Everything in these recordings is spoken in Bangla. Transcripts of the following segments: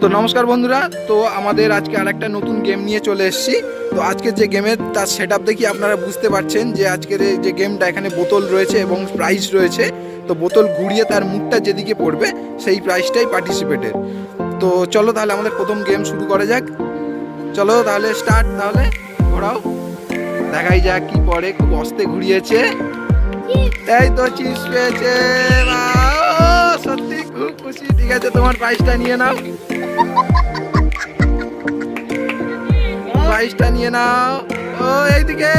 তো নমস্কার বন্ধুরা, তো আমাদের আজকে আরেকটা নতুন গেম নিয়ে চলে এসেছি। তো আজকে যে গেমের তার সেটআপ দেখি আপনারা বুঝতে পারছেন যে আজকের এই যে গেমটা, এখানে বোতল রয়েছে এবং প্রাইজ রয়েছে। তো বোতল ঘুরিয়ে তার মুখটা যেদিকে পড়বে সেই প্রাইজটাই পার্টিসিপেটের। তো চলো তাহলে আমাদের প্রথম গেম শুরু করা যাক। চলো তাহলে স্টার্ট। তাহলে ঘোরাও, দেখাই যাক কি পড়ে। খুব অস্তে ঘুরিয়েছে, এই তো চিজ পেয়েছে। সত্যি খুব খুশি। ঠিক আছে, তোমার প্রাইজটা নিয়ে নাও, প্রাইজটা নিয়ে নাও। ও এইদিকে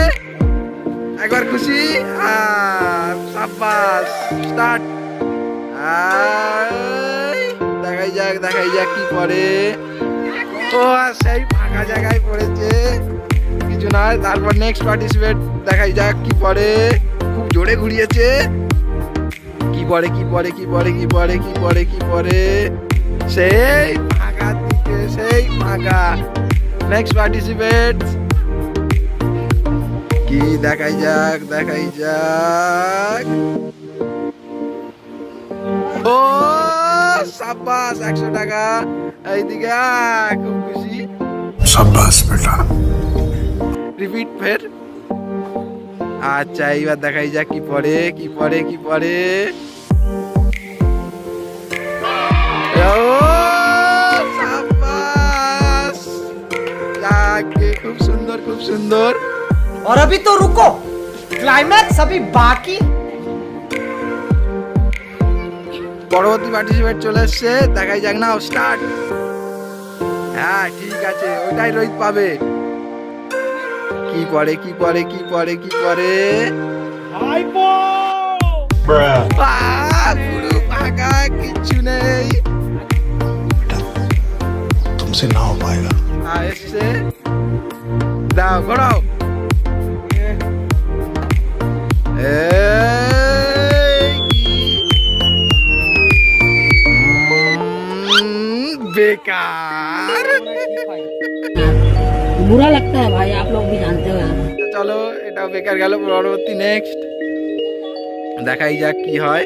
একবার খুশি। আর সাব্বাস, স্টার্ট। দেখাই যাক কি পড়ে। ও সেই ফাঁকা জায়গায় পড়েছে, কিছু নয়। তারপর নেক্সট পার্টিসিপেট, দেখাই যাক কি পড়ে। খুব জোরে ঘুরিয়েছে। কি পড়ে সেই ফাঁকা দিকে, সেই ফাঁকা। নেক্সট পার্টিসিপেট, কি দেখাই যাক। ও সাব্বাস, 100 টাকা। এইদিকে খুব খুশি। সাব্বাস বেটা। রিপিট ফের। আচ্ছা, এইবার দেখাই যাক কি পড়ে। ও সাব্বাস, খুব সুন্দর। और अभी तो रुको, क्लाइमैक्स अभी बाकी। পরবর্তী পার্টিসিপেট চলে এসছে, দেখাই যাক। নাও স্টার্ট। হ্যাঁ ঠিক আছে, ওইটাই রোহিত পাবে। কি পড়ে পুরো ফাঁকা, কিচ্ছু নেই। तुमसे ना हो पाएगा। এসছে, দাও ঘোরাও। बेकार। बुरा लगता है भाई, आप लोग भी जानते हो यार। চলো, এটাও বেকার গেল। পরবর্তী নেক্সট, দেখাই যাক কি হয়।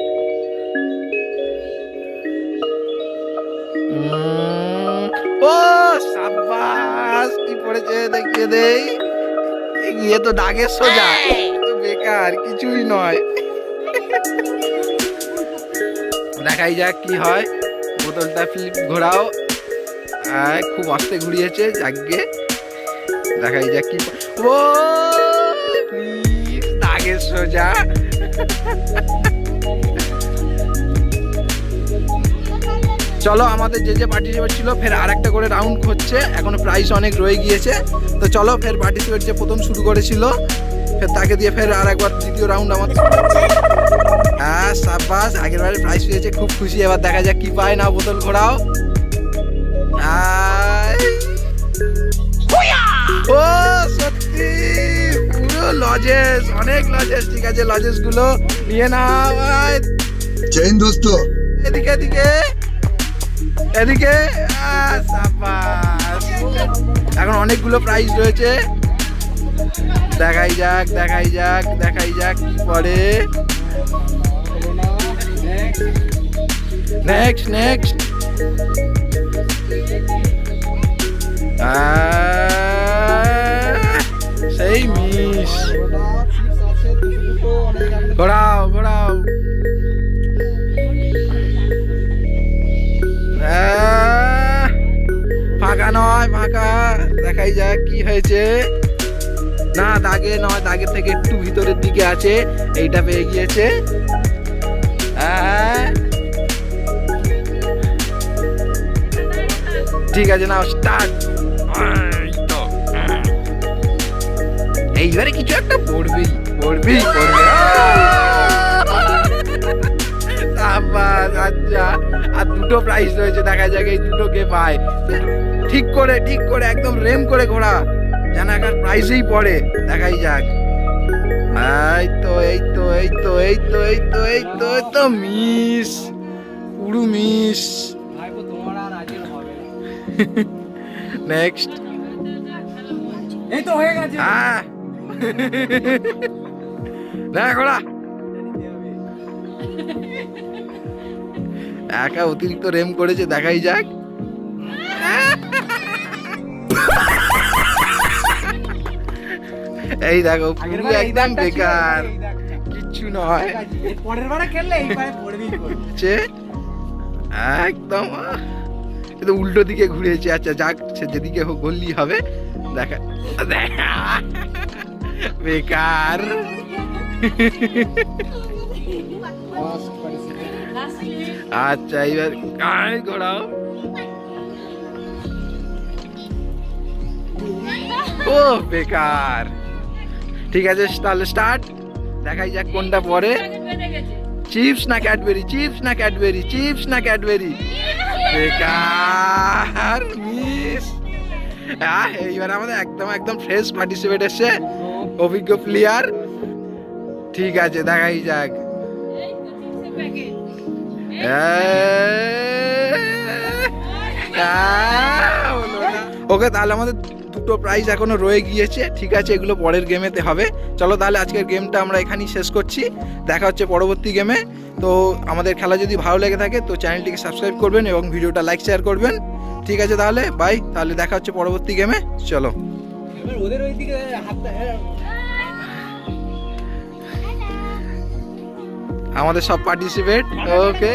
ও সাব্বাস, কি পড়েছে দেখিয়ে দেই। ইয়ে তো দাগের সোজা, তো বেকার, কিছুই নয়। দেখাই যাক কি হয়। বোতলটা ফ্লিপ ঘোরাও। খুব আস্তে ঘুরিয়েছে, যাকগে। দেখাই যাক কি। ও প্লিজ, দাগের সোজা। চলো, আমাদের যে পার্টিসিপেট ছিল ফের আরেকটা করে রাউন্ড হচ্ছে। এখনো প্রাইস অনেক রয়ে গিয়েছে। তো চলো, ফের পার্টিসিপেট যে প্রথম শুরু করেছিল ফের তাকে দিয়ে ফের আর একবার দ্বিতীয় রাউন্ড আমাদের। হ্যাঁ সাব্বাস, আগের বারে প্রাইস পেয়েছে, খুব খুশি। এবার দেখা যাক কি পায়। না বোতল ঘোরাও। ও সত্যি পুরো লজেস, অনেক লজেস। ঠিক আছে, লজেস গুলো নিয়ে নাও। जय हिंद दोस्तों। এদিকে সাব্বাস। এখন অনেকগুলো প্রাইজ রয়েছে। দেখাই যাক কি পড়ে। নেক্সট সেই মিস। ঘোরাও। ফাঁকা নয়, ফাঁকা। দেখাই যাক কি হয়েছে। না দাগে নয়, দাগের থেকে একটু ভিতরের দিকে আছে। এইটা পেয়ে গিয়েছে। ঠিক আছে, নাও স্টার্ট। এইবারে কিছু একটা পড়বেই। আচ্ছা, আর দুটো প্রাইজ রয়েছে। দেখা যাক এই দুটো কে পায়। ঠিক করে একদম রেম করে ঘোরা, যেন একটা প্রাইজেই পড়ে। দেখাই যাক। এই তো মিস, পুরো মিস। নেক্সট। এই তো হয়ে গেছে। হ্যাঁ না ঘোড়া। একা অতিরিক্ত রেম করেছে, দেখাই যাক। এই দেখো পুরো একদম বেকার, কিচ্ছু নয় পরের বারে খেললে এই পায়ে পড়বেই পড়বে। হচ্ছে একদম এ তো উল্টো দিকে ঘুরেছে। আচ্ছা যাক, সে যেদিকে হোক বললি হবে। দেখা বেকার। আচ্ছা এবার কাই ঘোরাও। ও বেকার। ঠিক আছে তাহলে স্টার্ট, দেখাই যাক কোনটা পরে। চিপস না ক্যাডবেরি, চিপস না ক্যাডবেরি, চিপস না ক্যাডবেরি। বেকার, মিস। এইবার আমাদের একদম একদম ফ্রেশ পার্টিসিপেট এসছে, অভিজ্ঞ প্লেয়ার। ঠিক আছে দেখাই যাক। ওকে, তাহলে আমাদের দুটো প্রাইজ এখনো রয়ে গিয়েছে। ঠিক আছে, এগুলো পরের গেমেতে হবে। চলো তাহলে আজকের গেমটা আমরা এখানেই শেষ করছি, দেখা হচ্ছে পরবর্তী গেমে। তো আমাদের খেলা যদি ভালো লেগে থাকে তো চ্যানেলটিকে সাবস্ক্রাইব করবেন এবং ভিডিওটা লাইক শেয়ার করবেন। ঠিক আছে তাহলে বাই, তাহলে দেখা হচ্ছে পরবর্তী গেমে। চলো এবার ওদের ওইদিকে হাতটা আমাদের সব পার্টিসিপেট। ওকে।